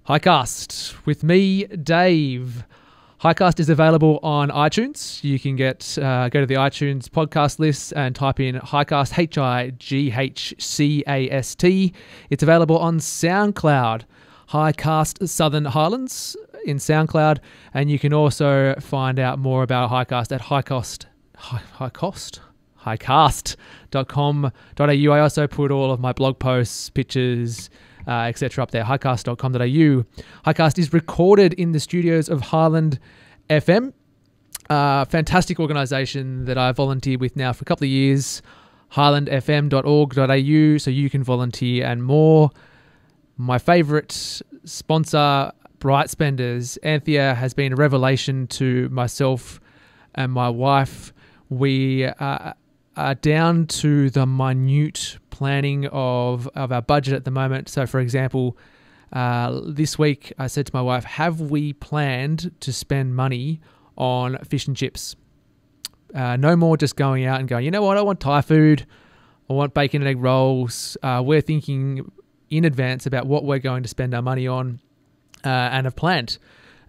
Highcast with me, Dave. Highcast is available on iTunes. You can go to the iTunes podcast list and type in Highcast, Highcast. It's available on SoundCloud, Highcast Southern Highlands in SoundCloud, and you can also find out more about Highcast at highcast.com.au. I also put all of my blog posts, pictures, etc. up there, highcast.com.au. Highcast is recorded in the studios of Highland FM, fantastic organisation that I volunteered with now for a couple of years, highlandfm.org.au, so you can volunteer and more. My favourite sponsor, Bright Spenders. Anthea has been a revelation to myself and my wife. We are down to the minute planning of our budget at the moment. So, for example, this week I said to my wife, have we planned to spend money on fish and chips? No more just going out and going, you know what, I want Thai food, I want bacon and egg rolls. We're thinking in advance about what we're going to spend our money on and have planned.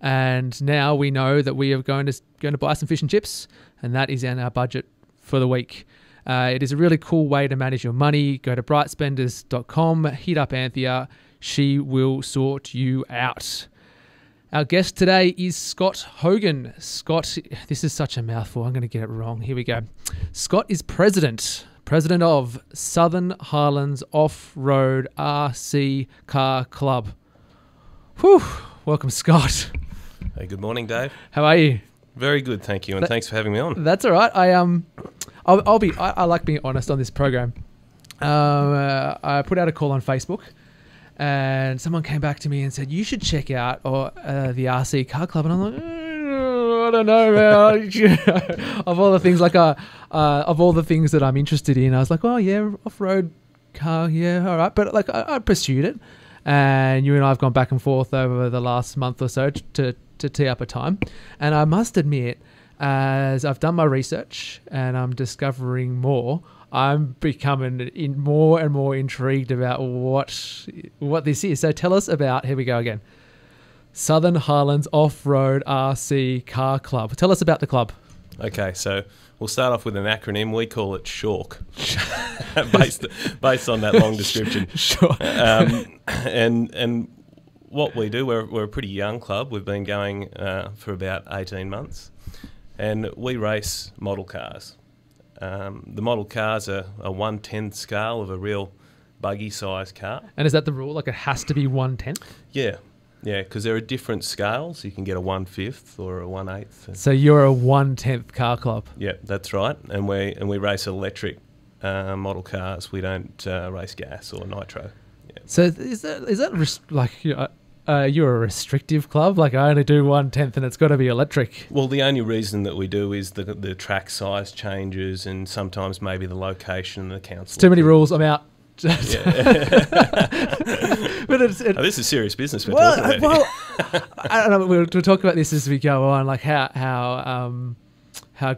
And now we know that we are going to buy some fish and chips, and that is in our budget for the week. It is a really cool way to manage your money. Go to brightspenders.com, hit up Anthea. She will sort you out. Our guest today is Scott Hogan. Scott, this is such a mouthful. I'm going to get it wrong. Here we go. Scott is president of Southern Highlands Off-Road RC Car Club. Whew. Welcome, Scott. Hey, good morning, Dave. How are you? Very good, thank you, and thanks for having me on. That's all right. I like being honest on this program. I put out a call on Facebook, and someone came back to me and said, you should check out the RC Car Club. And I'm like, I don't know, man. Of all the things, of all the things that I'm interested in, I was like, oh yeah, off-road car, yeah, all right. But I pursued it, and you and I have gone back and forth over the last month or so to tee up a time. And I must admit, as I've done my research and I'm discovering more, I'm becoming more and more intrigued about what this is. So tell us about, here we go again, Southern Highlands Off-Road RC Car Club. Tell us about the club. Okay, so we'll start off with an acronym. We call it SHORK, based on that long description. Sure. And what we do, we're a pretty young club. We've been going for about 18 months. And we race model cars. The model cars are a 1/10 scale of a real buggy-sized car. And is that the rule? Like it has to be 1/10? Yeah, because there are different scales. You can get a 1/5 or a 1/8. So you're a 1/10 car club? Yeah, that's right. And we race electric model cars. We don't race gas or nitro. Yeah. So is that you're a restrictive club? Like I only do 1/10 and it's got to be electric? Well, the only reason that we do is the track size changes and sometimes maybe the location and the council. It's too many rules. I'm out. Yeah. But this is serious business we're talking about. Well, I don't know. We'll talk about this as we go on, like how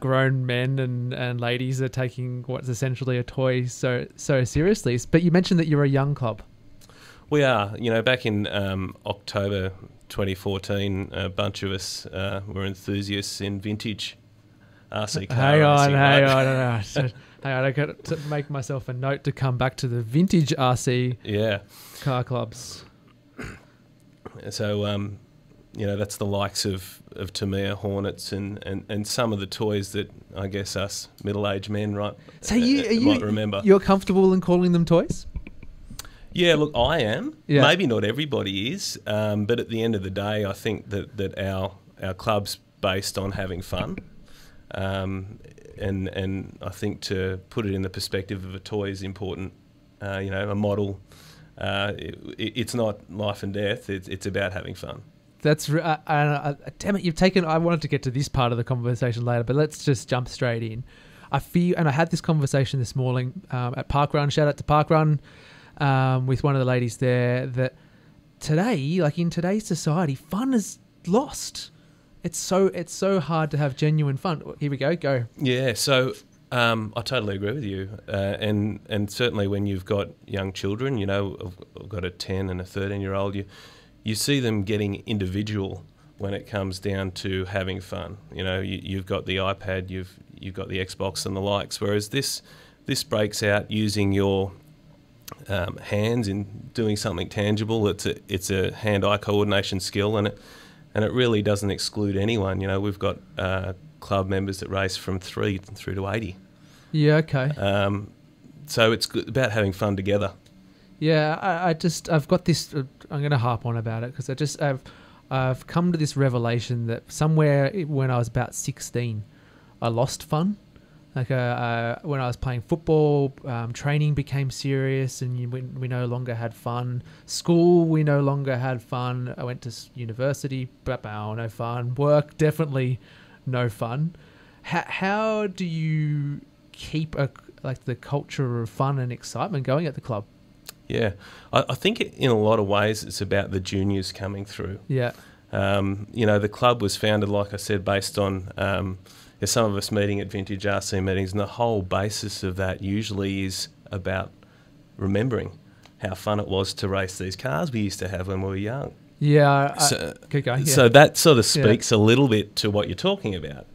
grown men and ladies are taking what's essentially a toy so seriously. But you mentioned that you're a young club. We are. Back in October 2014, a bunch of us were enthusiasts in vintage RC car Hang on. Hang on, I got to make myself a note to come back to the vintage RC car clubs. So, that's the likes of Tamiya Hornets and some of the toys that I guess us middle-aged men might remember. You're comfortable in calling them toys? Yeah, look, I am. Yeah. Maybe not everybody is, but at the end of the day, I think that our club's based on having fun. And I think to put it in the perspective of a toy is important. A model, it's not life and death. It's about having fun. That's damn it! You've taken. I wanted to get to this part of the conversation later, but let's just jump straight in. I had this conversation this morning at Parkrun. Shout out to Parkrun with one of the ladies there. That today, like in today's society, fun is lost. It's so hard to have genuine fun. Here we go. Yeah, so I totally agree with you, and certainly when you've got young children, I've got a 10 and a 13-year-old, you see them getting individual when it comes down to having fun. You know, you've got the iPad, you've got the Xbox and the likes, whereas this breaks out using your hands in doing something tangible. It's a hand-eye coordination skill, and it really doesn't exclude anyone. You know, we've got club members that race from 3 through to 80. Yeah, okay. So it's about having fun together. Yeah, I've got this. I'm going to harp on about it because I've come to this revelation that somewhere when I was about 16, I lost fun. Like when I was playing football, training became serious, and we no longer had fun. School, we no longer had fun. I went to university, no fun. Work, definitely no fun. How do you keep the culture of fun and excitement going at the club? Yeah, I think in a lot of ways it's about the juniors coming through. Yeah. You know, the club was founded, like I said, based on some of us meeting at vintage RC meetings, and the whole basis of that usually is about remembering how fun it was to race these cars we used to have when we were young. Yeah, keep going. Yeah. So that sort of speaks a little bit to what you're talking about.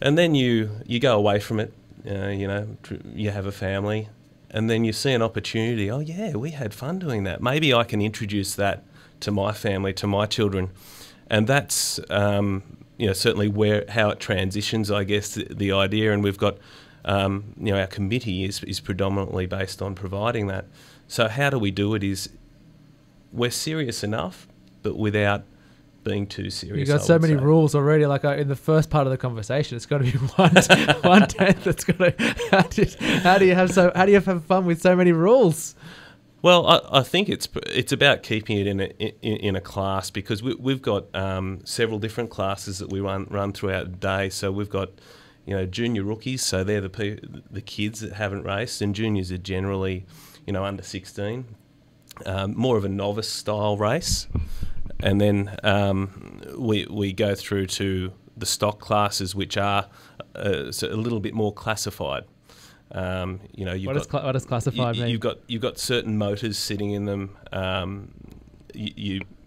And then you go away from it, you know, you have a family, and then you see an opportunity. Oh, yeah, we had fun doing that. Maybe I can introduce that to my family, to my children. And that's, you know, certainly how it transitions, I guess, the idea. And we've got, you know, our committee is predominantly based on providing that. So how do we do it is we're serious enough, but without being too serious. You got so many rules already. Like in the first part of the conversation, it's got to be one tenth. That's got to. How do you have fun with so many rules? Well, I think it's about keeping it in a class, because we've got several different classes that we run throughout the day. So we've got, you know, junior rookies. So they're the kids that haven't raced, and juniors are generally, you know, under 16. More of a novice style race. And then we go through to the stock classes, which are a little bit more classified. You know, what does classified mean? You've got certain motors sitting in them.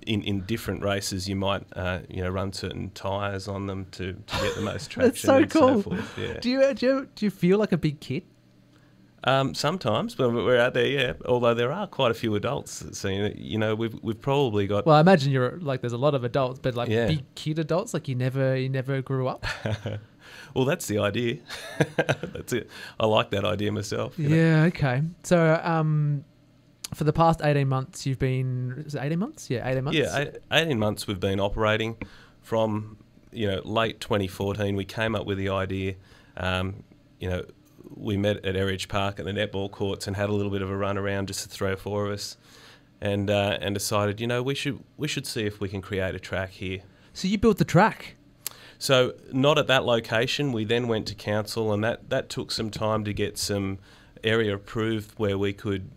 In different races, you might you know, run certain tyres on them to get the most traction. That's so cool. So forth. Yeah. Do you feel like a big kid? Sometimes when we're out there, yeah. Although there are quite a few adults. So, you know, we've probably got. Well, I imagine you're like there's a lot of adults, but like big kid adults, like you never grew up. Well, that's the idea. That's it. I like that idea myself. You know? Yeah. Okay. So, for the past 18 months, you've been. Is it 18 months? Yeah, 18 months. Yeah, 18 months we've been operating. From, you know, late 2014, we came up with the idea. You know, we met at Erridge Park at the netball courts and had a little bit of a run around, just the 3 or 4 of us, and decided, you know, we should see if we can create a track here. So you built the track? So not at that location. We then went to council, and that took some time to get some area approved where we could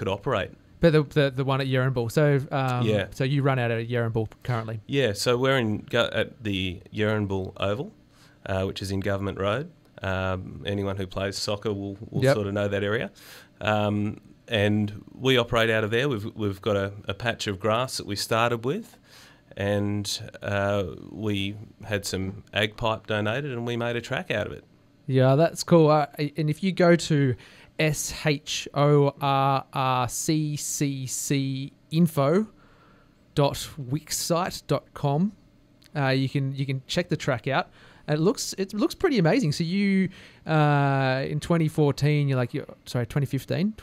operate. But the one at Yarranbull. So So you run out of Yarranbull currently? Yeah. So we're at the Yarranbull Oval, which is in Government Road. Anyone who plays soccer will sort of know that area. And we operate out of there. We've got a patch of grass that we started with, and we had some ag pipe donated, and we made a track out of it. Yeah, that's cool. And if you go to shorrccinfo.wixsite.com, you can check the track out. It looks pretty amazing. So you, in 2014, 2015?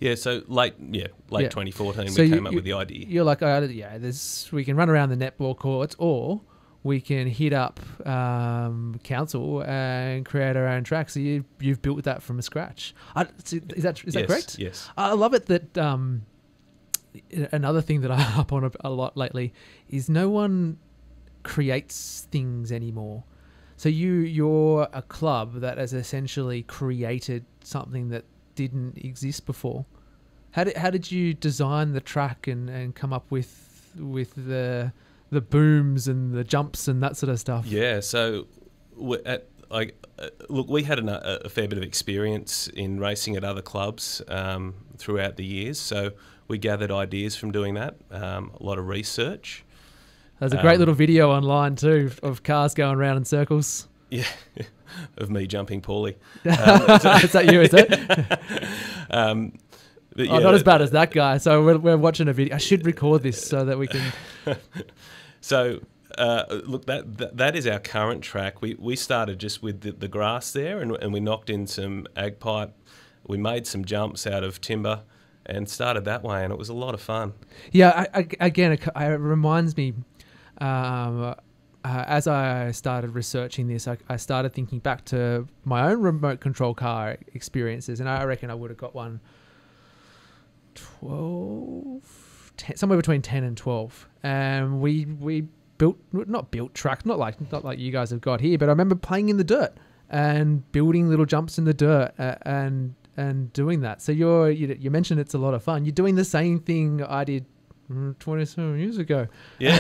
Yeah, so late 2014 so we came up with the idea. You're like, we can run around the netball courts, or we can hit up council and create our own track. So you've built that from scratch. Is that correct? Yes. I love it that another thing that I harp on a lot lately is no one creates things anymore. So you're a club that has essentially created something that didn't exist before. How did you design the track and come up with the booms and the jumps and that sort of stuff? Yeah, so we had a fair bit of experience in racing at other clubs throughout the years. So we gathered ideas from doing that, a lot of research. There's a great little video online too of cars going around in circles. Yeah, of me jumping poorly. Is that you, is it? But yeah, not as bad as that guy. So we're watching a video. I should record this so that we can... So, look, that is our current track. We started just with the grass there, and we knocked in some ag pipe. We made some jumps out of timber and started that way, and it was a lot of fun. Yeah, again, it reminds me... as I started researching this, I started thinking back to my own remote control car experiences, and I reckon I would have got one 10, somewhere between 10 and 12. And we not built tracks, not like you guys have got here, but I remember playing in the dirt and building little jumps in the dirt and doing that. So you mentioned it's a lot of fun. You're doing the same thing I did 27 years ago. Yeah,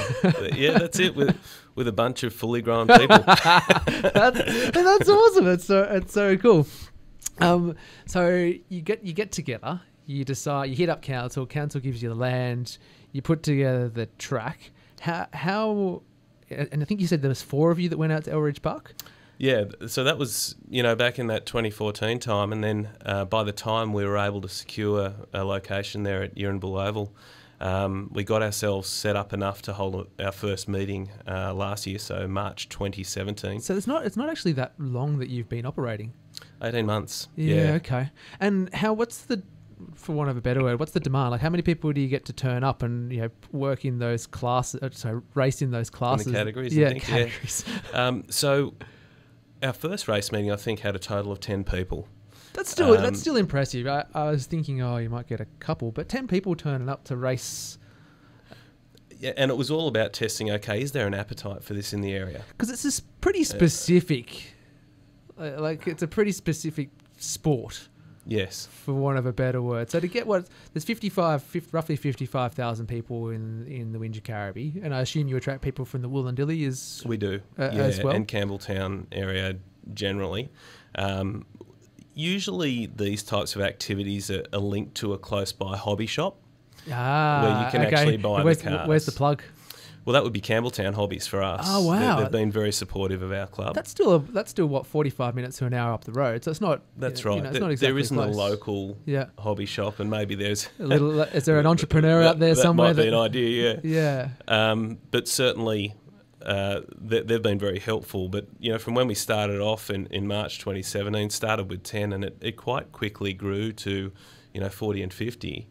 that's it, with a bunch of fully grown people. that's awesome. It's so cool. So you get together, you decide, you hit up council gives you the land, you put together the track. How and I think you said there was 4 of you that went out to Elridge Park? Yeah, so that was, back in that 2014 time, and then by the time we were able to secure a location there at Yirranbull Oval, we got ourselves set up enough to hold our first meeting last year, so March 2017. So it's not actually that long that you've been operating. 18 months. Yeah. Okay. And what's the, for want of a better word, what's the demand? Like, how many people do you get to turn up and work in those classes? Race in those classes. In the categories. Yeah, I think, categories. Yeah. So our first race meeting, I think, had a total of 10 people. That's still impressive. I was thinking, you might get a couple, but 10 people turning up to race. Yeah, and it was all about testing, okay, is there an appetite for this in the area? Because it's this pretty specific, it's a pretty specific sport. Yes. For want of a better word. So to get there's roughly 55,000 people in the Windsor Caribbee, and I assume you attract people from the Woollundilly We do, as well? And Campbelltown area generally. Usually these types of activities are linked to a close by hobby shop where you can actually buy the cars. Where's the plug? Well, that would be Campbelltown Hobbies for us. Oh, wow. They've been very supportive of our club. That's still what, 45 minutes to an hour up the road. So it's not... That's right. It's not exactly there isn't close. A local hobby shop, and maybe there's... Is there an entrepreneur out there somewhere? That might be an idea, yeah. But certainly they've been very helpful. But, from when we started off in March 2017, started with 10, and it quite quickly grew to, 40 and 50.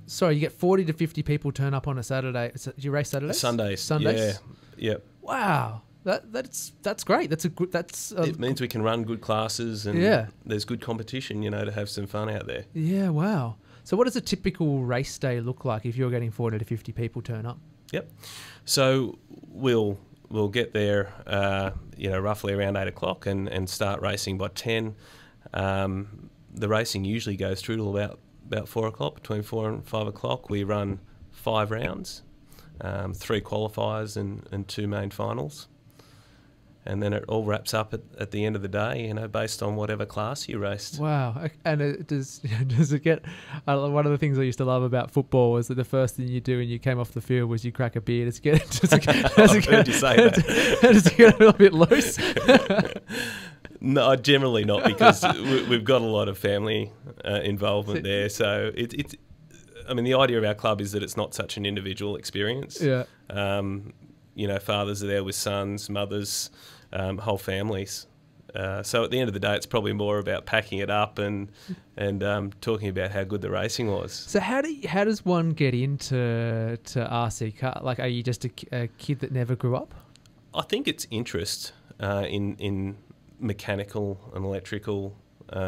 Sorry, you get 40 to 50 people turn up on a Saturday. Do you race Saturdays? Sundays. Yeah. Yep. Wow, that's great. It means we can run good classes, and there's good competition. To have some fun out there. Yeah. Wow. So, what does a typical race day look like if you're getting 40 to 50 people turn up? Yep. So we'll get there, roughly around 8 o'clock, and start racing by 10. The racing usually goes through till about 4 o'clock. Between 4 and 5 o'clock, we run 5 rounds, 3 qualifiers and 2 main finals. And then it all wraps up at the end of the day, based on whatever class you raced. Wow. And does it get... one of the things I used to love about football was that the first thing you do when you came off the field was you crack a beer. Does it heard you say that. Does it get a little bit loose? No, generally not, because we've got a lot of family involvement there. So it's... I mean, the idea of our club is that it's not such an individual experience. Yeah. Fathers are there with sons, mothers, whole families. So at the end of the day, it's probably more about packing it up and talking about how good the racing was. So how does one get into RC car? Like, are you just a kid that never grew up? I think it's interest in mechanical and electrical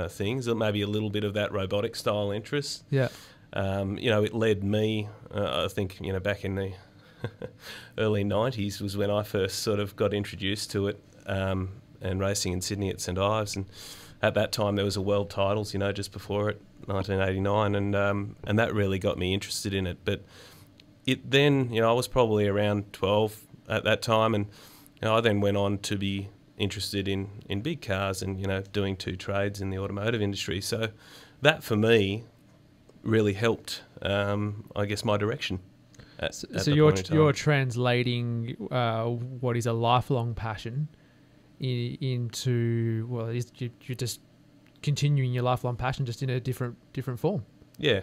things, or maybe a little bit of that robotic style interest. Yeah. It led me, I think, back in the early 90s was when I first sort of got introduced to it, and racing in Sydney at St Ives. And at that time there was a world titles, just before it, 1989, and that really got me interested in it. But it then, I was probably around 12 at that time, and I then went on to be interested in big cars and, doing 2 trades in the automotive industry. So that for me really helped I guess, my direction. So you're translating what is a lifelong passion into, well, you're just continuing your lifelong passion just in a different form. Yeah.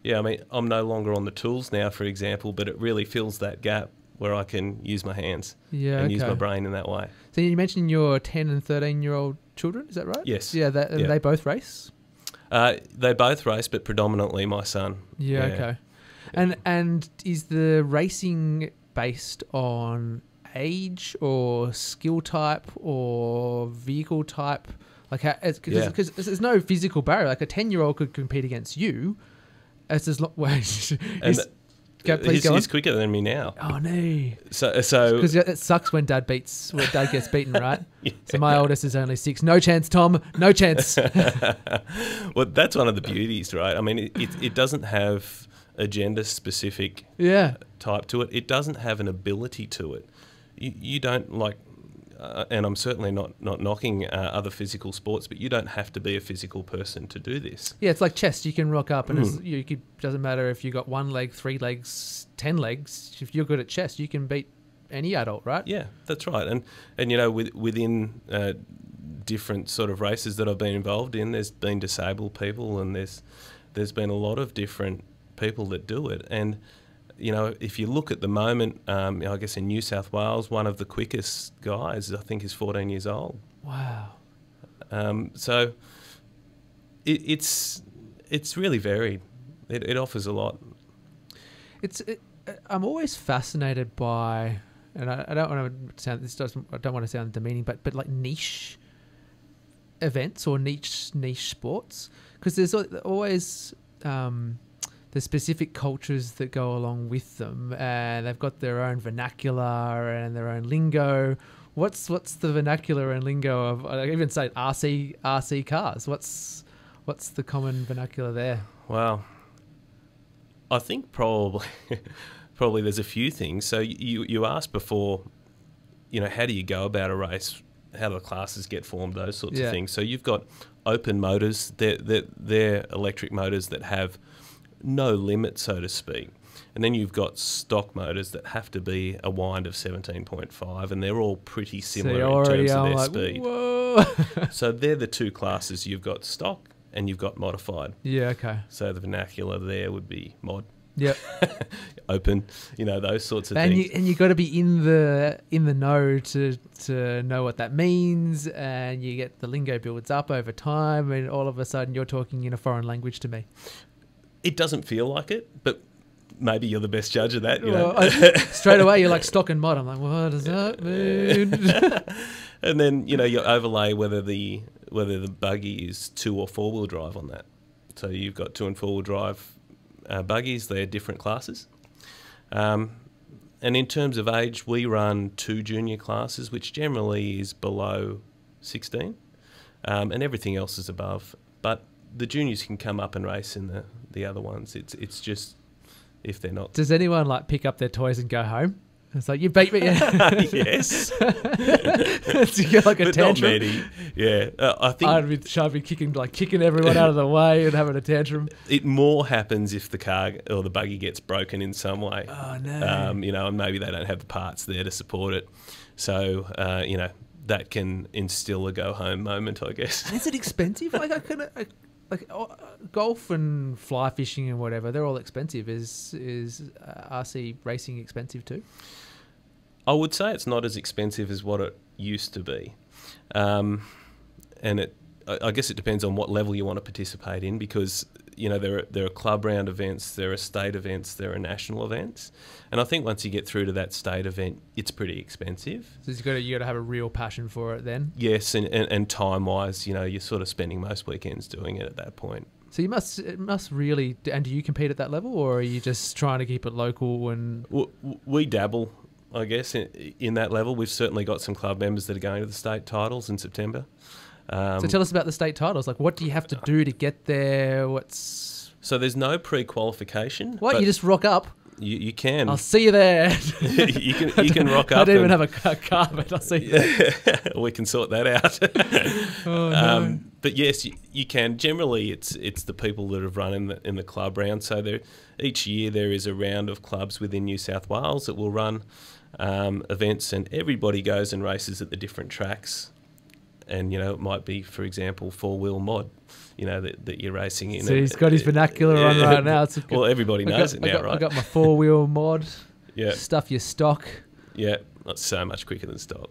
I mean, I'm no longer on the tools now, for example, but it really fills that gap where I can use my hands and use my brain in that way. So you mentioned your 10 and 13-year-old children, is that right? Yes. Yeah, they both race? They both race, but predominantly my son. Yeah. Okay. And is the racing based on age or skill type or vehicle type? Like, because there's no physical barrier. Like a 10-year-old could compete against you. As he's quicker than me now. Oh no! So because it sucks when Dad gets beaten, right? Yeah. So my oldest is only 6. No chance, Tom. No chance. Well, that's one of the beauties, right? I mean, it doesn't have a gender-specific type to it. It doesn't have an ability to it. You don't like, and I'm certainly not knocking other physical sports, but you don't have to be a physical person to do this. Yeah, it's like chess. You can rock up, and doesn't matter if you got 1 leg, 3 legs, 10 legs. If you're good at chess, you can beat any adult, right? Yeah, that's right. And you know, within different sort of races that I've been involved in, there's been disabled people, and there's been a lot of different people that do it. And you know, if you look at the moment, I guess in New South Wales, one of the quickest guys, I think, is 14 years old. Wow. So it's really varied. It offers a lot. I'm always fascinated by, and I don't want to sound, I don't want to sound demeaning, but like niche events or niche sports, because there's always the specific cultures that go along with them, and they've got their own vernacular and their own lingo. What's the vernacular and lingo of, I even say RC cars? What's the common vernacular there? Well, I think probably there's a few things. So you asked before, you know, how do you go about a race? How do the classes get formed? Those sorts of things. So you've got open motors. They're electric motors that have no limit, so to speak. And then you've got stock motors that have to be a wind of 17.5, and they're all pretty similar in terms of their speed. Whoa. So they're the two classes. You've got stock and you've got modified. Yeah, okay. So the vernacular there would be mod. Yep. Open, you know, those sorts of things. And you got to be in the know to know what that means, and you get the lingo builds up over time, and all of a sudden you're talking in a foreign language to me. It doesn't feel like it, but maybe you're the best judge of that. You know? Straight away, you're like stock and mod. I'm like, what does that mean? And then, you know, you overlay whether the buggy is 2 or 4-wheel drive on that. So you've got 2 and 4-wheel drive buggies. They're different classes. And in terms of age, we run 2 junior classes, which generally is below 16, and everything else is above. But the juniors can come up and race in the other ones. It's just if they're not. Does anyone like pick up their toys and go home? It's like, you beat me. Yes. So you get like a but tantrum. Not many. Yeah, I think I'd be kicking everyone out of the way and having a tantrum. It more happens if the car or the buggy gets broken in some way. Oh no. You know, and maybe they don't have the parts there to support it. So you know, that can instill a go home moment, I guess. Is it expensive? Like golf and fly fishing and whatever, they're all expensive. Is RC racing expensive too? I would say it's not as expensive as what it used to be, and I guess it depends on what level you want to participate in, because you know there are club round events, there are state events, there are national events, and I think once you get through to that state event, it's pretty expensive. So you got to have a real passion for it then. Yes, and time wise, you know, you're sort of spending most weekends doing it at that point. So it must really. And do you compete at that level, or are you just trying to keep it local? And we dabble, I guess, in that level. We've certainly got some club members that are going to the state titles in September. So tell us about the state titles. Like, what do you have to do to get there? So there's no pre-qualification. What? You just rock up? You can. I'll see you there. you can rock up. I don't even have a car, but I'll see you there. We can sort that out. Oh, no. But yes, you can. Generally, it's the people that have run in the club round. So each year there is a round of clubs within New South Wales that will run events, and everybody goes and races at the different tracks. And it might be, for example, 4-wheel mod, that you're racing in. So he's got his vernacular on right now. Well, everybody knows it now, right? I got my 4-wheel mod. Yeah. Stuff your stock. Yeah, not so much quicker than stock.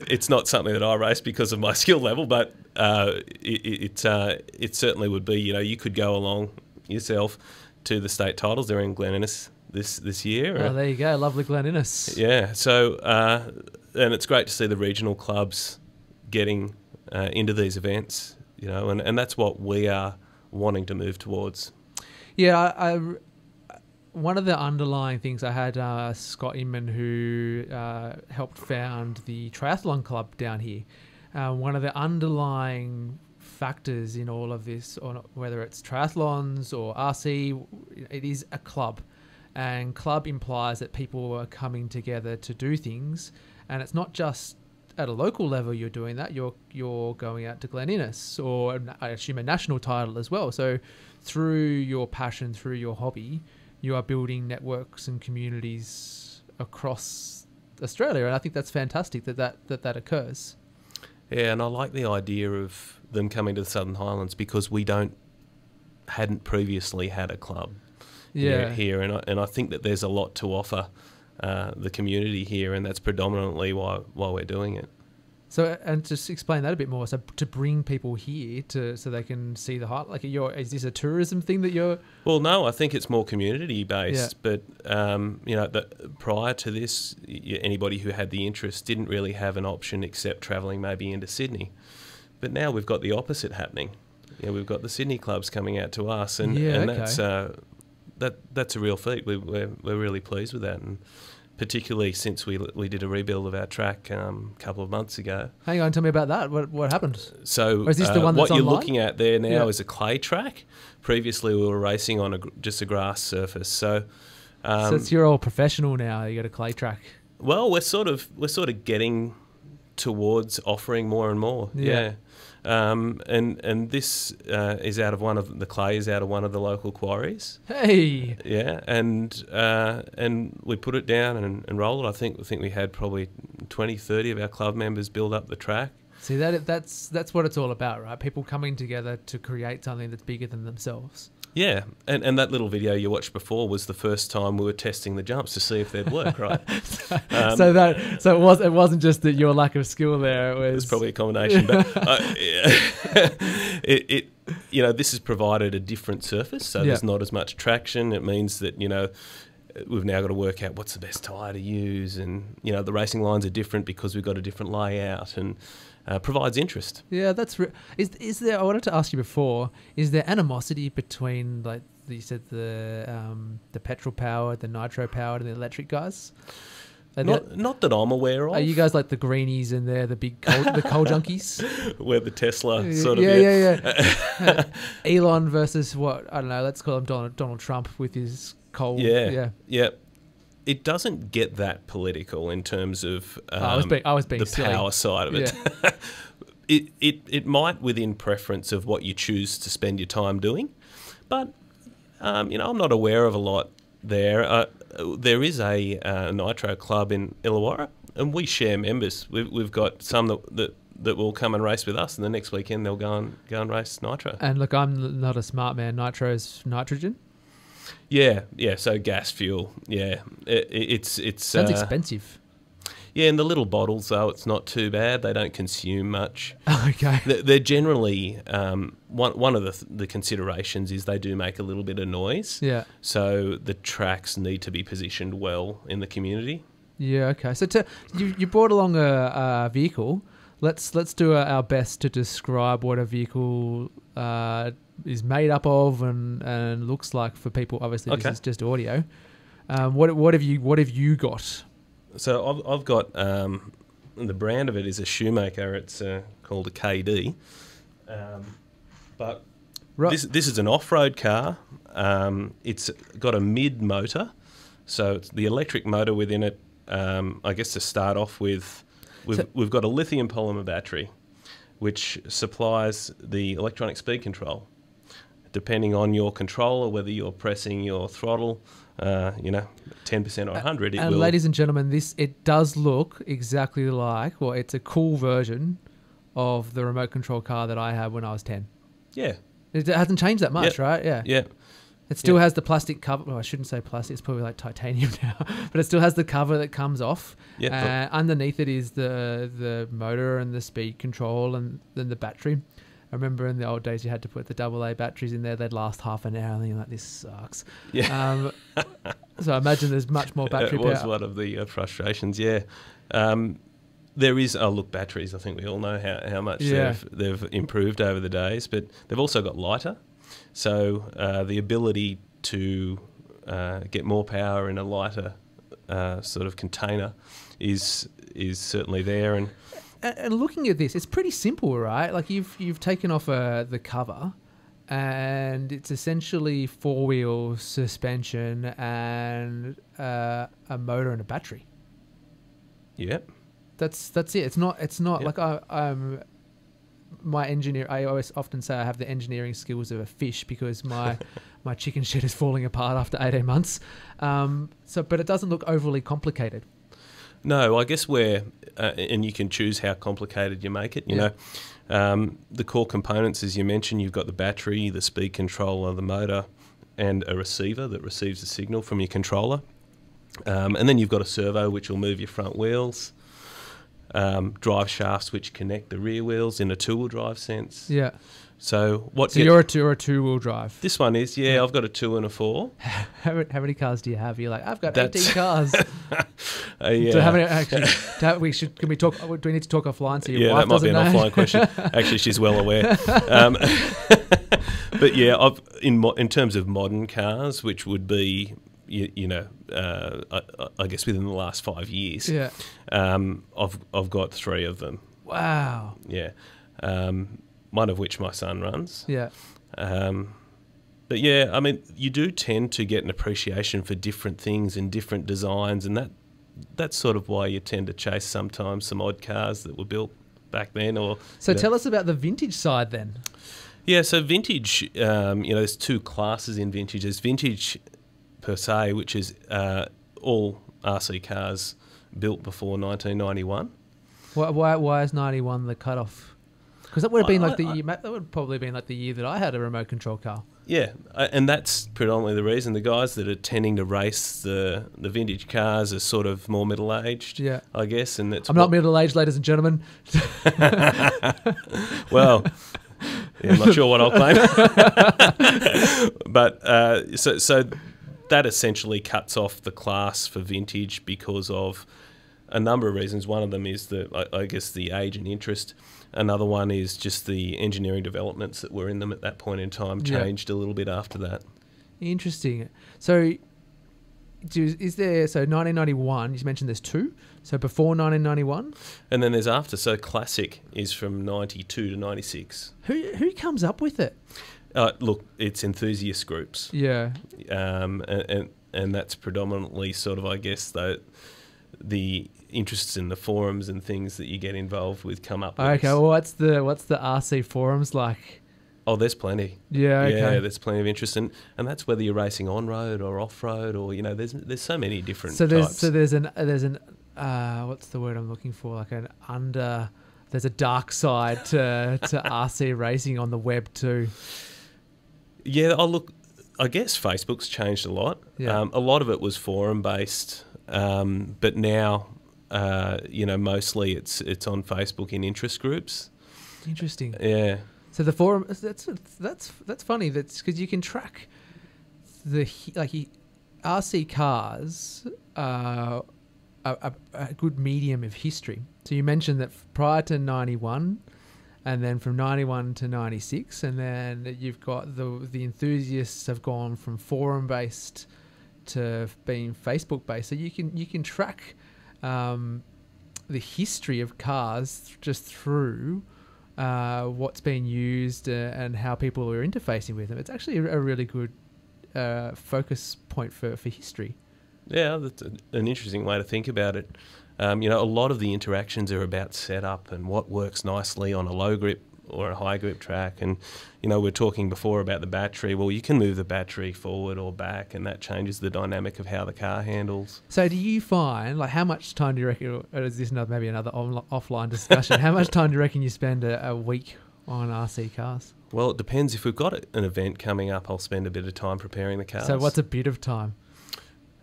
It's not something that I race because of my skill level, but it certainly would be. You could go along yourself to the state titles. They're in Glen Innes this year. Oh, there you go, lovely Glen Innes. Yeah, so and it's great to see the regional clubs getting into these events. And that's what we are wanting to move towards. Yeah, I one of the underlying things, I had Scott Inman, who helped found the triathlon club down here. One of the underlying factors in all of this, or whether it's triathlons or RC, it is a club. And club implies that people are coming together to do things. And it's not just at a local level you're doing that. You're going out to Glen Innes, or I assume a national title as well. So through your passion, through your hobby, you are building networks and communities across Australia, and I think that's fantastic that occurs. Yeah, and I like the idea of them coming to the Southern Highlands because we hadn't previously had a club here, and I think that there's a lot to offer the community here, and that's predominantly why we're doing it. So, and just explain that a bit more. So, to bring people here so they can see the height. Like, is this a tourism thing that you're? Well, no, I think it's more community based. Yeah. But prior to this, anybody who had the interest didn't really have an option except travelling maybe into Sydney. But now we've got the opposite happening. We've got the Sydney clubs coming out to us, and that's a real feat. We're really pleased with that. And particularly since we did a rebuild of our track a couple of months ago. Hang on, tell me about that. What happened? So is this the one that's what you're online? looking at there now is a clay track. Previously, we were racing on just a grass surface. So you're all professional now. You got a clay track. Well, we're sort of getting towards offering more and more. Yeah. And this is out of the clay is out of one of the local quarries. Hey. Yeah, and we put it down and roll it. I think we had probably 20, 30 of our club members build up the track. See, that's what it's all about, right? People coming together to create something that's bigger than themselves. Yeah, and that little video you watched before was the first time we were testing the jumps to see if they'd work, right? So it wasn't just that your lack of skill there. It was probably a combination, but this has provided a different surface, so there's not as much traction. It means that we've now got to work out what's the best tyre to use, and the racing lines are different because we've got a different layout, and provides interest. Yeah, that's is there? I wanted to ask you before: is there animosity between, like you said, the petrol powered, the nitro powered, and the electric guys? Not that I'm aware of. Are you guys like the greenies and they're the big coal junkies? We're the Tesla sort of. Yeah. Elon versus what? I don't know. Let's call him Donald Trump with his coal. Yeah. It doesn't get that political in terms of I was being the silly. Power side of it. Yeah. It might within preference of what you choose to spend your time doing, but I'm not aware of a lot there. There is a nitro club in Illawarra, and we share members. We've got some that will come and race with us, and the next weekend they'll go and race nitro. And look, I'm not a smart man. Nitro's nitrogen. Yeah. So gas fuel. Yeah, it's sounds expensive. Yeah, in the little bottles though, it's not too bad. They don't consume much. Okay. They're generally one of the considerations is they do make a little bit of noise. Yeah. So the tracks need to be positioned well in the community. Yeah. Okay. So you brought along a vehicle. Let's do our best to describe what a vehicle is made up of and looks like for people. Obviously, This is just audio. What have you got? So I've got the brand of it is a Shoemaker. It's called a KD, but right. This is an off-road car. It's got a mid motor, so it's the electric motor within it. I guess to start off with. We've got a lithium polymer battery, which supplies the electronic speed control. Depending on your controller, whether you're pressing your throttle, 10% or 100, and ladies and gentlemen, it does look exactly like, well, it's a cool version of the remote control car that I had when I was 10. Yeah. It hasn't changed that much, right? Yeah. Yeah. It still has the plastic cover. Well, I shouldn't say plastic. It's probably like titanium now. But it still has the cover that comes off. Yeah. Underneath it is the motor and the speed control and then the battery. I remember in the old days you had to put the AA batteries in there. They'd last half an hour and then you're like, this sucks. Yeah. So I imagine there's much more battery power. It was one of the frustrations, yeah. There is, batteries, I think we all know how much they've improved over the days, but they've also got lighter. So the ability to get more power in a lighter sort of container is certainly there. And looking at this, it's pretty simple, right? Like you've taken off the cover, and it's essentially 4-wheel suspension and a motor and a battery. Yep. That's it. It's not Yep. like I'm my engineer. I always often say I have the engineering skills of a fish because my chicken shit is falling apart after 18 months. But it doesn't look overly complicated. No, I guess and you can choose how complicated you make it. You know, the core components, as you mentioned, you've got the battery, the speed controller, the motor, and a receiver that receives the signal from your controller. And then you've got a servo which will move your front wheels, drive shafts which connect the rear wheels in a two-wheel drive sense. Yeah. So you're a two-wheel drive. This one is, I've got a 2 and a 4. How many cars do you have? You're like, I've got 18 cars. Yeah. So how many, actually, can we talk? Do we need to talk offline so your wife that might be an doesn't know? offline question. Actually, she's well aware. But yeah, in terms of modern cars, which would be, I guess within the last 5 years, I've got 3 of them. Wow. Yeah. One of which my son runs. Yeah. But yeah, I mean, you do tend to get an appreciation for different things and different designs, and that's sort of why you tend to chase sometimes some odd cars that were built back then. Tell us about the vintage side then. Yeah, so vintage, there's 2 classes in vintage. There's vintage per se, which is all RC cars built before 1991. Why is 91 the cutoff? Because that would have been that would probably been like the year that I had a remote control car. Yeah, and that's predominantly the reason. The guys that are tending to race the vintage cars are sort of more middle-aged, I guess. And I'm not middle-aged, ladies and gentlemen. Well, I'm not sure what I'll claim. But so that essentially cuts off the class for vintage because of a number of reasons. One of them is I guess the age and interest. Another one is just the engineering developments that were in them at that point in time changed a little bit after that. Interesting. So, is there? So 1991. You mentioned there's 2. So before 1991, and then there's after. So classic is from 92 to 96. Who comes up with it? Look, it's enthusiast groups. Yeah. And that's predominantly sort of, I guess, the interests in the forums and things that you get involved with come up with. Okay, well, what's the RC forums like? Oh, there's plenty. Yeah, okay. Yeah, there's plenty of interest and that's whether you're racing on road or off road or there's so many different types. So there's an what's the word I'm looking for? Like there's a dark side to RC racing on the web too. Yeah, I guess Facebook's changed a lot. Yeah. A lot of it was forum based, but now mostly it's on Facebook in interest groups. Interesting. Yeah. So the forum that's funny. That's because you can track RC cars are a good medium of history. So you mentioned that prior to 91, and then from 91 to 96, and then you've got the enthusiasts have gone from forum based to being Facebook based. So you can track the history of cars just through what's being used and how people are interfacing with them. It's actually a really good focus point for history. Yeah, that's an interesting way to think about it. A lot of the interactions are about setup and what works nicely on a low grip or a high grip track. And, we're talking before about the battery. Well, you can move the battery forward or back, and that changes the dynamic of how the car handles. So do you find, how much time do you reckon, or is this maybe another offline discussion, how much time do you reckon you spend a week on RC cars? Well, it depends. If we've got an event coming up, I'll spend a bit of time preparing the cars. So what's a bit of time?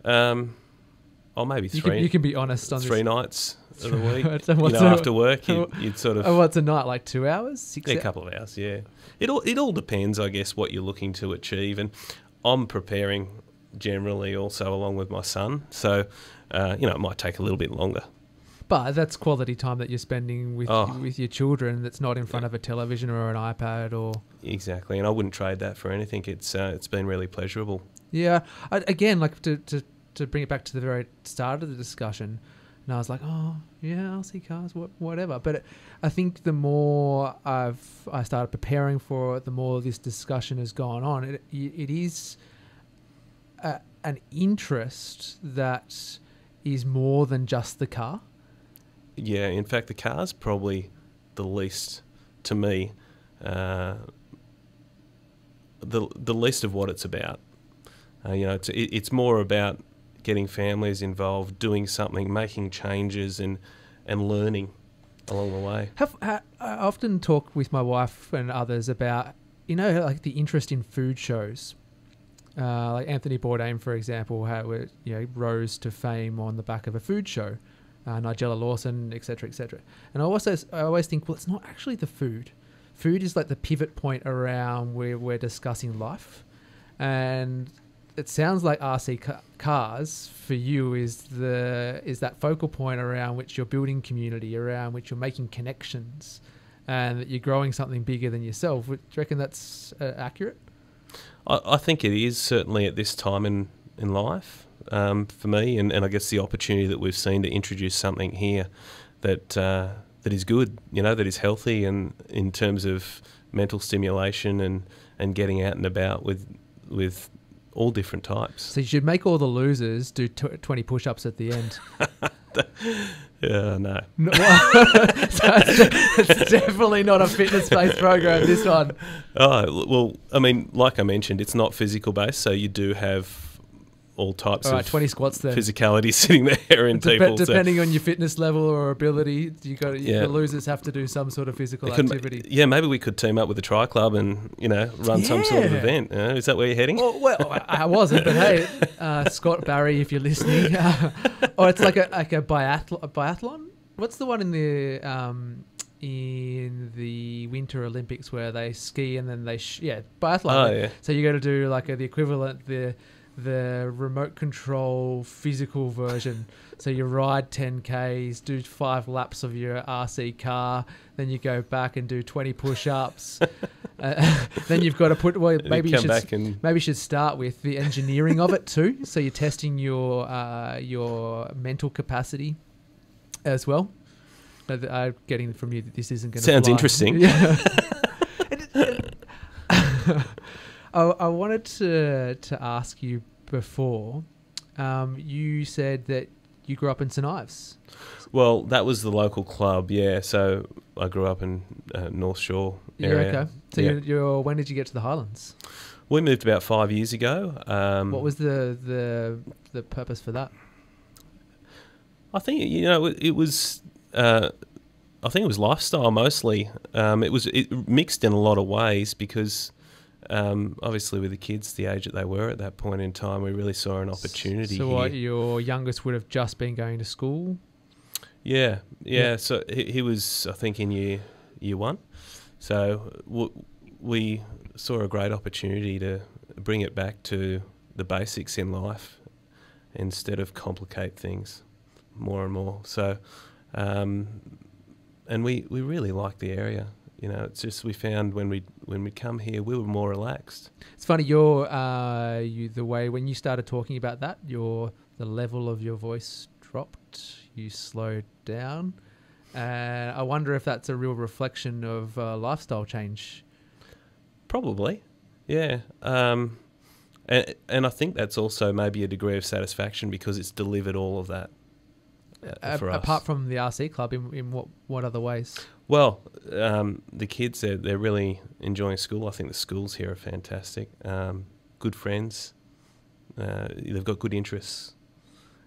Maybe three. You can be honest on 3 nights of the week. After work, you'd sort of... what's a night, like 2 hours? 6 hours? A couple of hours, yeah. It all depends, I guess, what you're looking to achieve. And I'm preparing generally also along with my son. So, it might take a little bit longer. But that's quality time that you're spending with your children that's not in front of a television or an iPad or... Exactly, and I wouldn't trade that for anything. It's been really pleasurable. Yeah. Again, to bring it back to the very start of the discussion, and I was like, oh, yeah, I'll see cars, whatever. But I think the more I started preparing for it, the more this discussion has gone on. It is an interest that is more than just the car. Yeah, in fact, the car's probably the least, to me, the least of what it's about. It's more about getting families involved, doing something, making changes, and learning along the way. I often talk with my wife and others about, the interest in food shows. Like Anthony Bourdain, for example, rose to fame on the back of a food show. Nigella Lawson, etc., etc. And I always think, well, it's not actually the food. Food is like the pivot point around where we're discussing life. And it sounds like RC cars for you is that focal point around which you're building community, around which you're making connections, and that you're growing something bigger than yourself. Do you reckon that's accurate? I think it is, certainly at this time in life for me, and I guess the opportunity that we've seen to introduce something here that is good, that is healthy, and in terms of mental stimulation and getting out and about with all different types. So you should make all the losers do 20 push-ups at the end. No. So it's definitely not a fitness-based program, this one. Oh, well, I mean, like I mentioned, it's not physical-based, so you do have all types of 20 squats then. Physicality sitting there in people. Depending on your fitness level or ability, the losers have to do some sort of physical activity. Yeah, maybe we could team up with the Tri Club and run some sort of event. Is that where you're heading? Well, I wasn't, but hey, Scott Barry, if you're listening, or it's like a biathlon. What's the one in the Winter Olympics where they ski and then they biathlon? Oh, yeah. So you got to do like the equivalent the remote control physical version. So you ride 10 Ks, do 5 laps of your RC car, then you go back and do 20 push-ups. Then you've got to put, maybe you should start with the engineering of it too. So you're testing your mental capacity as well. I'm getting from you that this isn't going to Sounds interesting. Yeah. I wanted to ask you before. You said that you grew up in St Ives. Well, that was the local club, yeah. So I grew up in North Shore area. Yeah, okay. So when did you get to the Highlands? We moved about 5 years ago. What was the purpose for that? I think it was. I think it was lifestyle mostly. It mixed in a lot of ways because. Obviously, with the kids, the age that they were at that point in time, we really saw an opportunity. So, here. Your youngest would have just been going to school? Yeah. So he was, I think, in year 1. So we saw a great opportunity to bring it back to the basics in life instead of complicate things more and more. So, and we really liked the area. It's just we found when we come here, we were more relaxed. It's funny, the way when you started talking about that, the level of your voice dropped. You slowed down, and I wonder if that's a real reflection of lifestyle change. Probably, yeah. And I think that's also maybe a degree of satisfaction because it's delivered all of that. for us. Apart from the RC club, in what other ways? Well, the kids, they're really enjoying school. I think the schools here are fantastic. Good friends. They've got good interests.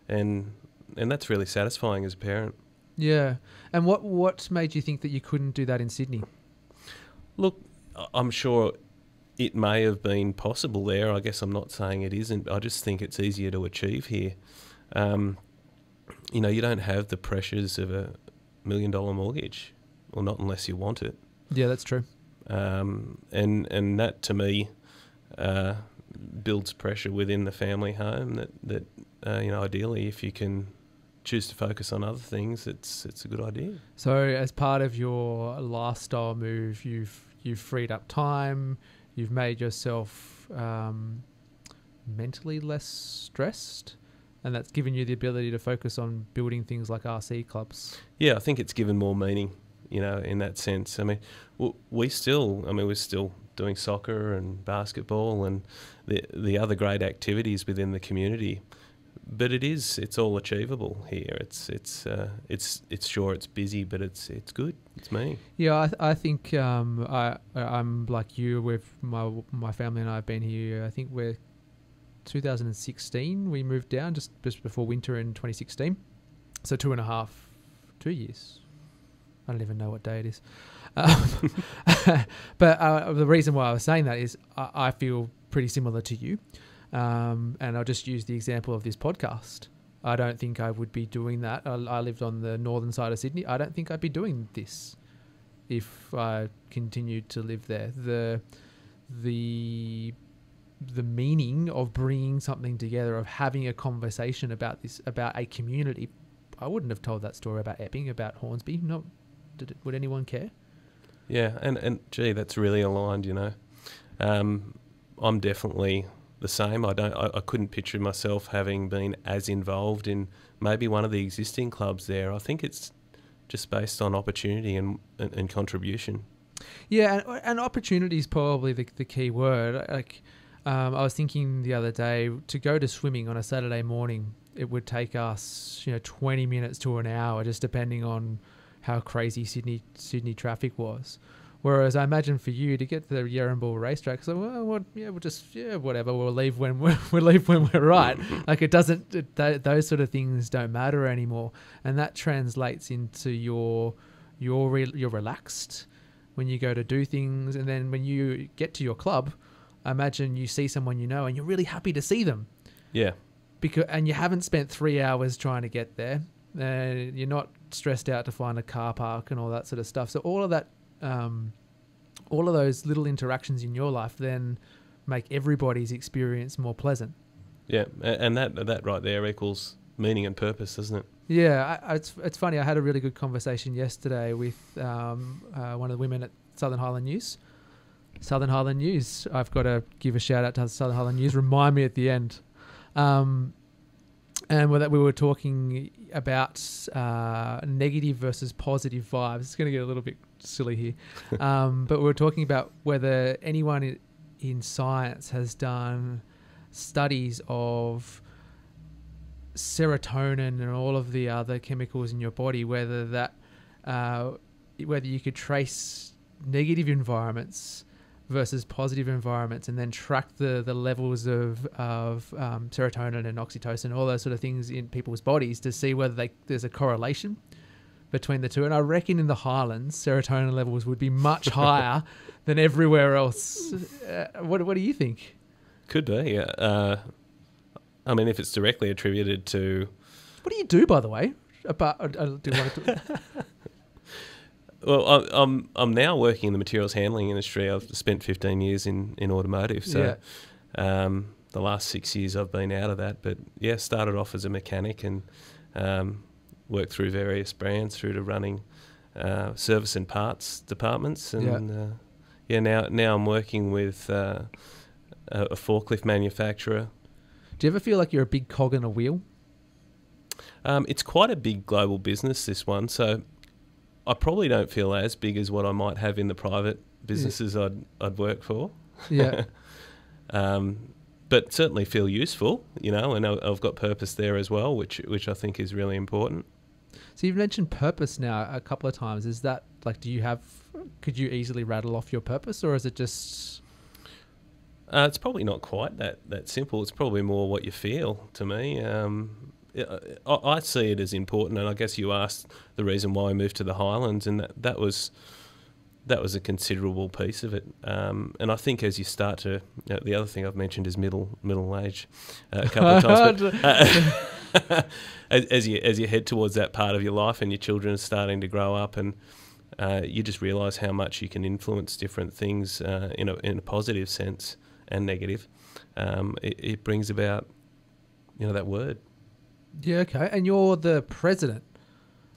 And that's really satisfying as a parent. Yeah. And what made you think that you couldn't do that in Sydney? Look, I'm sure it may have been possible there. I guess I'm not saying it isn't. I just think it's easier to achieve here. You don't have the pressures of $1 million mortgage, or not unless you want it. Yeah, that's true. And that to me builds pressure within the family home. That ideally, if you can choose to focus on other things, it's a good idea. So, as part of your lifestyle move, you've freed up time. You've made yourself mentally less stressed, and that's given you the ability to focus on building things like RC clubs. Yeah, I think it's given more meaning, in that sense. I mean, we're still doing soccer and basketball and the other great activities within the community. But it's all achievable here. It's sure it's busy, but it's good. It's me. Yeah, I think I'm like you. With my family and I have been here. I think we're 2016. We moved down just before winter in 2016. So 2 years. I don't even know what day it is. But the reason why I was saying that is I feel pretty similar to you. And I'll just use the example of this podcast. I don't think I would be doing that. I lived on the northern side of Sydney. I don't think I'd be doing this if I continued to live there. The meaning of bringing something together, of having a conversation about this, about a community. I wouldn't have told that story about Epping, about Hornsby. Would anyone care? Yeah, and gee, that's really aligned. I'm definitely the same. I couldn't picture myself having been as involved in maybe one of the existing clubs there. I think it's just based on opportunity and contribution. Yeah, and opportunity is probably the key word. I was thinking the other day, to go to swimming on a Saturday morning, it would take us 20 minutes to an hour, just depending on how crazy Sydney traffic was. Whereas I imagine for you to get to the Yarrambull racetrack, so whatever, we'll leave when we're right. Like it doesn't, those sort of things don't matter anymore, and that translates into you're relaxed when you go to do things, and then when you get to your club, I imagine you see someone and you're really happy to see them. Yeah. And you haven't spent 3 hours trying to get there. You're not stressed out to find a car park and all that sort of stuff. So all of that. All of those little interactions in your life then make everybody's experience more pleasant. Yeah, and that right there equals meaning and purpose, doesn't it? Yeah, it's funny. I had a really good conversation yesterday with one of the women at Southern Highland News. Southern Highland News. I've got to give a shout out to Southern Highland News. Remind me at the end. And with that, we were talking about negative versus positive vibes. It's going to get a little bit silly here. But we were talking about whether anyone in science has done studies of serotonin and all of the other chemicals in your body, whether you could trace negative environments versus positive environments, and then track the levels of serotonin and oxytocin, all those sort of things in people's bodies to see whether there's a correlation between the two. And I reckon in the Highlands, serotonin levels would be much higher than everywhere else. What do you think? Could be, yeah. I mean, if it's directly attributed to... What do you do, by the way? Well, I'm now working in the materials handling industry. I've spent 15 years in automotive, so the last 6 years I've been out of that. But yeah, started off as a mechanic and worked through various brands through to running service and parts departments. And now I'm working with a forklift manufacturer. Do you ever feel like you're a big cog in a wheel? It's quite a big global business, this one, so I probably don't feel as big as what I might have in the private businesses I'd work for. Yeah. But certainly feel useful, and I've got purpose there as well, which I think is really important. So you've mentioned purpose now a couple of times. Is that like, could you easily rattle off your purpose, or is it just... It's probably not quite that simple. It's probably more what you feel to me. I see it as important, and I guess you asked the reason why I moved to the Highlands, and that was a considerable piece of it. And I think as you start to, the other thing I've mentioned is middle age a couple of times. But as you head towards that part of your life, and your children are starting to grow up, and you just realise how much you can influence different things in a positive sense and negative. It brings about that word. Yeah, okay. And you're the president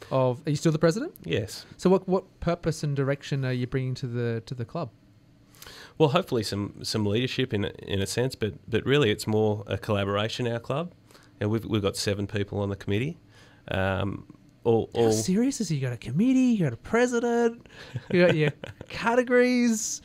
of... Are you still the president? Yes. So what purpose and direction are you bringing to the club? Well, hopefully some leadership in a sense, but really it's more a collaboration. Our club, and we've got 7 people on the committee. How serious is it? You got a committee, you got a president, you got your categories.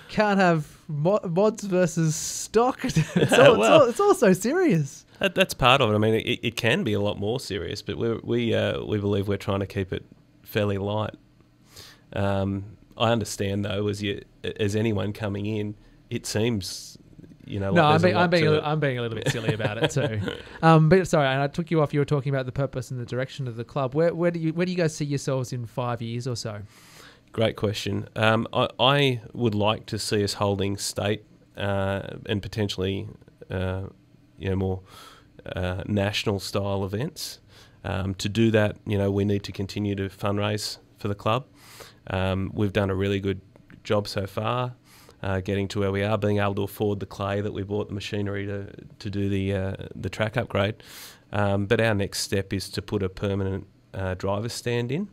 Can't have mods versus stock. It's all so serious. That's part of it. I mean, it can be a lot more serious, but we believe we're trying to keep it fairly light. I understand though, as anyone coming in, it seems No, I'm being a little bit silly about it too. But sorry, and I took you off. You were talking about the purpose and the direction of the club. Where do you guys see yourselves in 5 years or so? Great question. I would like to see us holding state and potentially more national style events. To do that, we need to continue to fundraise for the club. We've done a really good job so far, getting to where we are, being able to afford the clay that we bought, the machinery to do the track upgrade. But our next step is to put a permanent driver's stand in.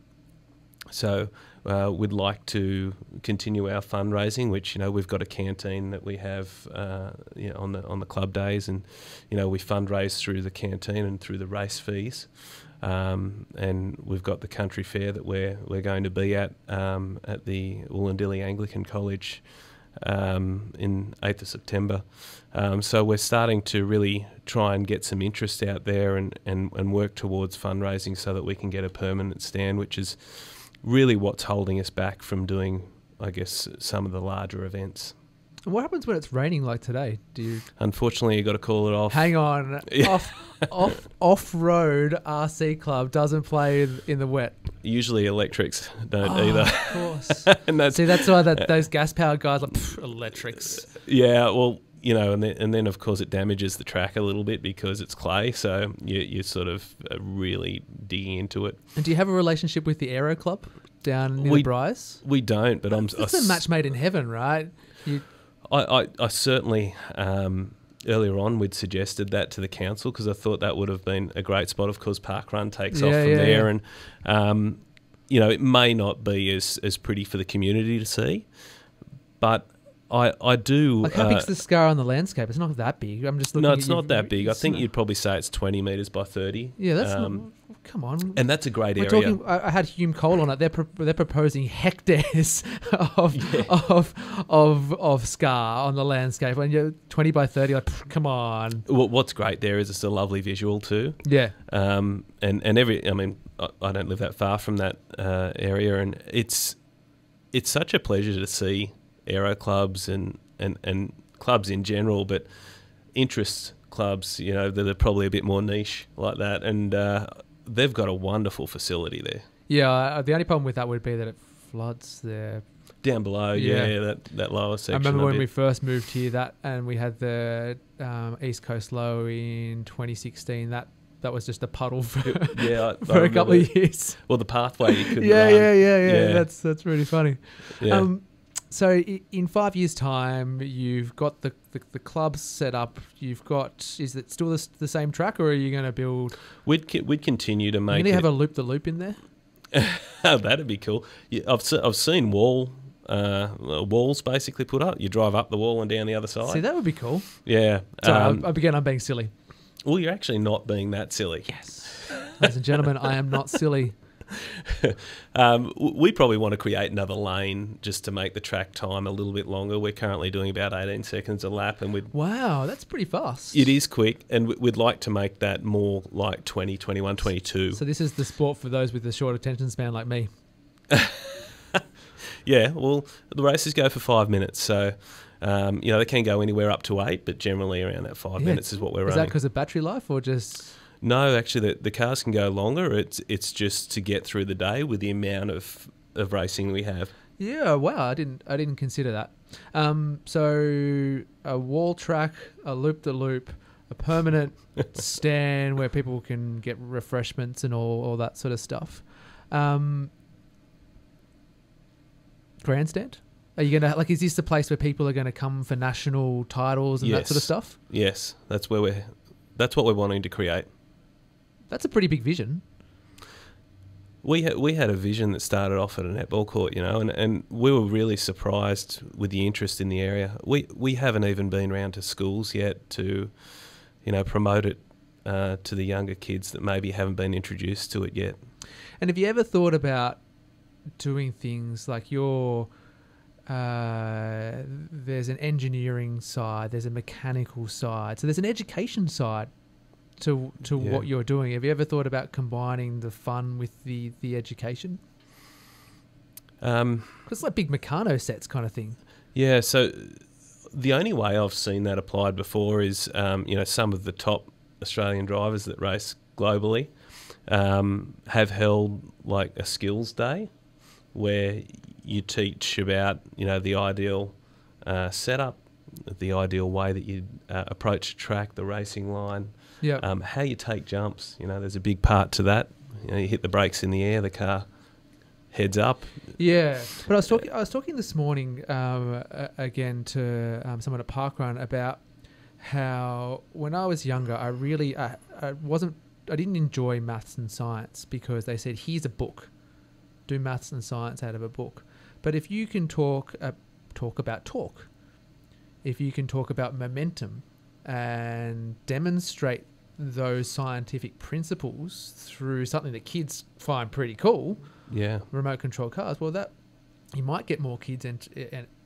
So we'd like to continue our fundraising, which we've got a canteen that we have on the club days, and we fundraise through the canteen and through the race fees. And we've got the country fair that we're going to be at the Wollondilly Anglican College in 8th of September. So we're starting to really try and get some interest out there and work towards fundraising so that we can get a permanent stand, which is really what's holding us back from doing, I guess, some of the larger events. And what happens when it's raining like today? Unfortunately, you got to call it off. Hang on. Yeah. Off-road RC club doesn't play in the wet. Usually electrics don't either. Of course. And that's why those gas-powered guys are electrics. Yeah, well, and then of course it damages the track a little bit because it's clay, so you sort of really digging into it. And do you have a relationship with the Aero Club down near the Bryce? We don't, but it's a match made in heaven, right? I certainly earlier on we'd suggested that to the council because I thought that would have been a great spot. Of course, Park Run takes off from there, and it may not be as pretty for the community to see, but I do. Like, how big's the scar on the landscape? It's not that big. I'm just looking. No, it's not that big. I think you'd probably say it's 20 metres by 30. Yeah, that's come on. And that's a great area. I had Hume Cole on it. They're proposing hectares of scar on the landscape. And you're 20 by 30. Like, come on. What's great there is it's a lovely visual too. Yeah. And I don't live that far from that area, and it's such a pleasure to see aero clubs and clubs in general, but interest clubs, that are probably a bit more niche like that, and they've got a wonderful facility there. Yeah, the only problem with that would be that it floods there. Down below, that lower section. I remember when we first moved here, and we had the East Coast Low in 2016, that was just a puddle for a couple of years. Well, the pathway you couldn't run. Yeah. That's really funny. Yeah. So in 5 years' time, you've got the club set up. Is it still the same track, or are you going to build? We'd continue to make. Can you have a loop-the-loop in there? That'd be cool. Yeah, I've seen walls basically put up. You drive up the wall and down the other side. See, that would be cool. Yeah. Sorry, I'm being silly. Well, you're actually not being that silly. Yes. Ladies and gentlemen, I am not silly. We probably want to create another lane just to make the track time a little bit longer. We're currently doing about 18 seconds a lap, and Wow, that's pretty fast. it is quick, and we'd like to make that more like 20, 21, 22. So this is the sport for those with a short attention span like me. Yeah, well, the races go for 5 minutes, so they can go anywhere up to 8, but generally around that 5 minutes is what we're running. Is that because of battery life or just? No, actually, the cars can go longer. It's just to get through the day with the amount of racing we have. Yeah, wow, I didn't consider that. So a wall track, a loop-the-loop, a permanent stand where people can get refreshments and all that sort of stuff. Grandstand? Are you gonna is this the place where people are gonna come for national titles and that sort of stuff? Yes, that's what we're wanting to create. That's a pretty big vision. We had a vision that started off at a netball court, and we were really surprised with the interest in the area. We haven't even been round to schools yet to, promote it to the younger kids that maybe haven't been introduced to it yet. And have you ever thought about doing things like there's an engineering side, there's a mechanical side, so there's an education side to what you're doing. Have you ever thought about combining the fun with the education? It's like big Meccano sets kind of thing. Yeah, so the only way I've seen that applied before is, some of the top Australian drivers that race globally have held like a skills day where you teach about, the ideal setup, the ideal way that you approach a track, the racing line, how you take jumps. There's a big part to that. You hit the brakes in the air, the car heads up. Yeah, but I was talking this morning again to someone at Parkrun about how when I was younger, I didn't enjoy maths and science because they said, here's a book, do maths and science out of a book. But if you can talk about torque, if you can talk about momentum and demonstrate those scientific principles through something that kids find pretty cool, remote control cars, well, that you might get more kids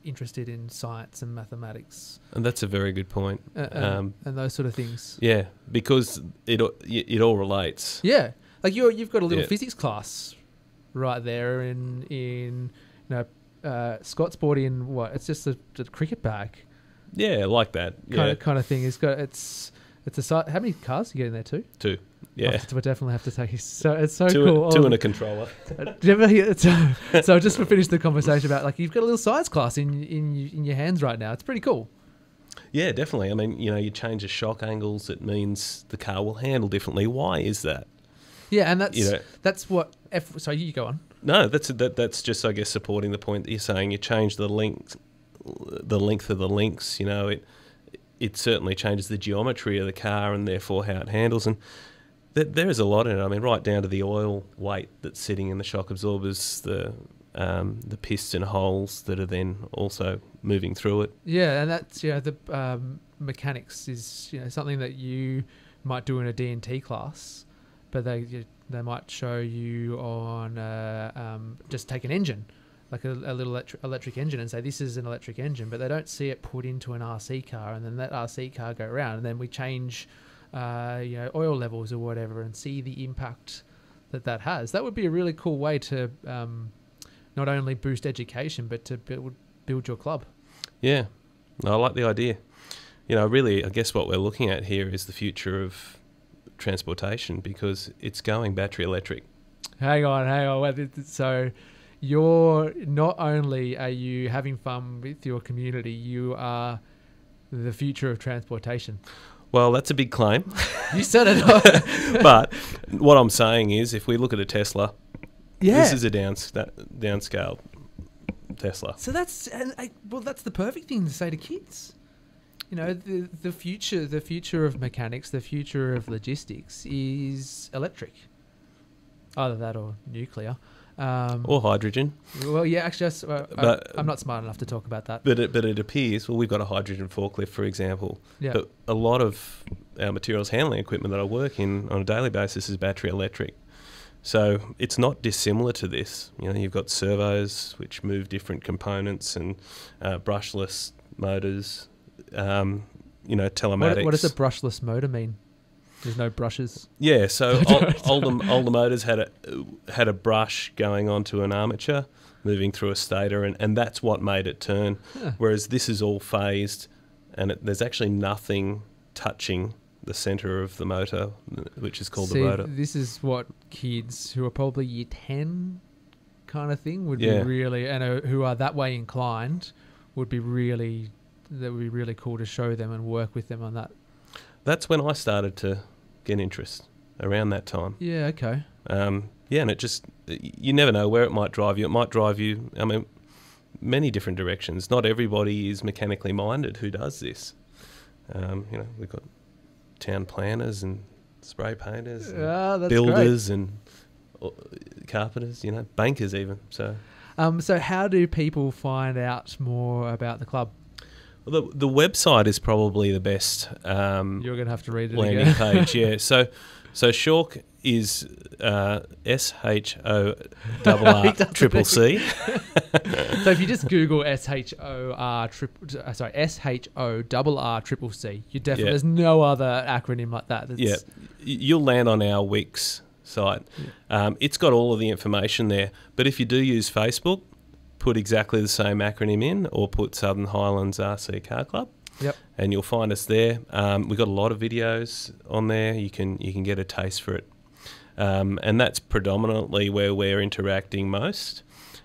interested in science and mathematics. And that's a very good point. And those sort of things. Yeah, because it all relates. Yeah, like you've got a little physics class right there in Scott's bought in what? It's just a cricket bag. Yeah, like that. Kind of thing. It's a site. How many cars do you get in there? Two. Yeah. We'll definitely have to take it. So it's so two, cool. Two and a controller. So just to finish the conversation about you've got a little science class in your hands right now. It's pretty cool. Yeah, definitely. I mean, you change the shock angles. It means the car will handle differently. Why is that? Yeah, and that's what. So you go on. No, that's just, I guess, supporting the point that you're saying. You change the length of the links. It certainly changes the geometry of the car and therefore how it handles. And there is a lot in it. I mean, right down to the oil weight that's sitting in the shock absorbers, the piston holes that are then also moving through it. Yeah, and that's the mechanics is something that you might do in a D&T class, but they might show you on just take an engine, like a little electric engine, and say this is an electric engine, but they don't see it put into an RC car, and then that RC car go around, and then we change oil levels or whatever, and see the impact that has. That would be a really cool way to not only boost education, but to build your club. Yeah, I like the idea. Really, I guess what we're looking at here is the future of transportation, because it's going battery electric. Hang on. So you're not only are you having fun with your community, you are the future of transportation. Well, that's a big claim. You said it. But what I'm saying is, if we look at a Tesla, this is a downscale Tesla. So that's the perfect thing to say to kids. The future of mechanics, the future of logistics is electric. Either that or nuclear. Or hydrogen. Well, yeah, actually, I'm not smart enough to talk about that. But it appears, we've got a hydrogen forklift, for example. Yeah. But a lot of our materials handling equipment that I work in on a daily basis is battery electric. So it's not dissimilar to this. You know, you've got servos which move different components and brushless motors. You know, telematics. What does a brushless motor mean? There's no brushes. Yeah, so older motors had a brush going onto an armature, moving through a stator, and that's what made it turn. Huh. Whereas this is all phased, and there's actually nothing touching the centre of the motor, which is called the rotor. This is what kids who are probably year 10 kind of thing would be really, and who are that way inclined, would be really cool to show them and work with them on that. That's when I started to get interest, around that time. Yeah, okay. And it just, you never know where it might drive you. It might drive you, I mean, many different directions. Not everybody is mechanically minded who does this. You know, we've got town planners and spray painters, and builders, great. And carpenters, you know, bankers even. So how do people find out more about the club? Well, the website is probably the best. You're going to have to read it landing again. page, yeah. So Shawk is SHORRCCC. So if you just Google SHORRCCC, you definitely there's no other acronym like that. You'll land on our Wix site. Yeah. It's got all of the information there. But if you do use Facebook, put exactly the same acronym in, or put Southern Highlands RC Car Club. Yep. And you'll find us there. We've got a lot of videos on there. You can get a taste for it. And that's predominantly where we're interacting most.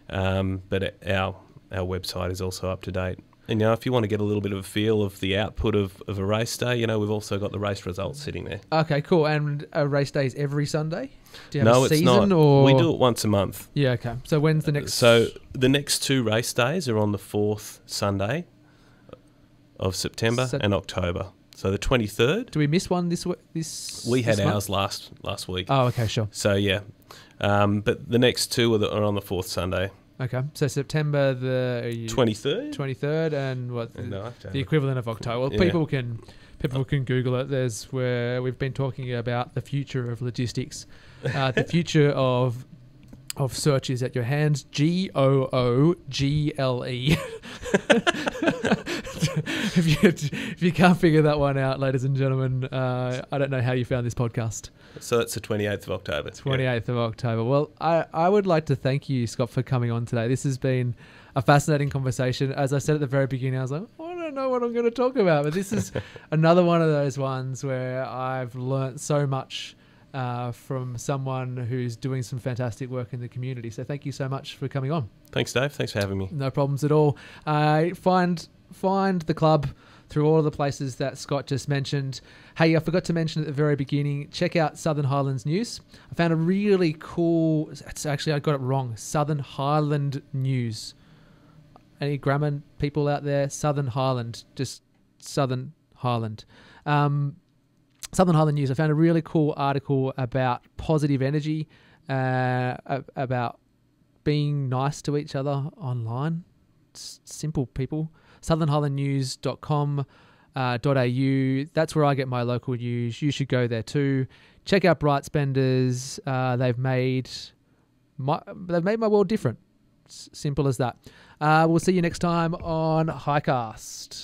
But our website is also up to date. And, you know, if you want to get a little bit of a feel of the output of a race day, you know, we've also got the race results sitting there. Okay, cool. And race day is every Sunday? Do you have no, a season? It's not. Or? We do it once a month. Yeah, okay. So when's the next? So the next two race days are on the 4th Sunday of September and October. So the 23rd. Do we miss one this We had this ours last week. Oh, okay, sure. So, yeah. But the next two are on the 4th Sunday. Okay, so September the 23rd? 23rd, and what the equivalent of October. Well, people can Google it. There's where we've been talking about the future of logistics, the future of search is at your hands. GOOGLE. If you can't figure that one out, ladies and gentlemen, I don't know how you found this podcast. So that's the 28th of October. 28th of October. Well, I would like to thank you, Scott, for coming on today. This has been a fascinating conversation. As I said at the very beginning, I was like, I don't know what I'm going to talk about. But this is another one of those ones where I've learnt so much from someone who's doing some fantastic work in the community. So thank you so much for coming on. Thanks, Dave. Thanks for having me. No problems at all. Find the club through all of the places that Scott just mentioned. Hey, I forgot to mention at the very beginning, check out Southern Highlands News. I found a really cool, I got it wrong, Southern Highland News. Any grammar people out there? Southern Highland, just Southern Highland. Southern Highland News, I found a really cool article about positive energy, about being nice to each other online. It's simple, people. southernhighlandnews.com.au. That's where I get my local news. You should go there too. Check out Bright Spenders. They've made my world different. Simple as that. We'll see you next time on Highcast.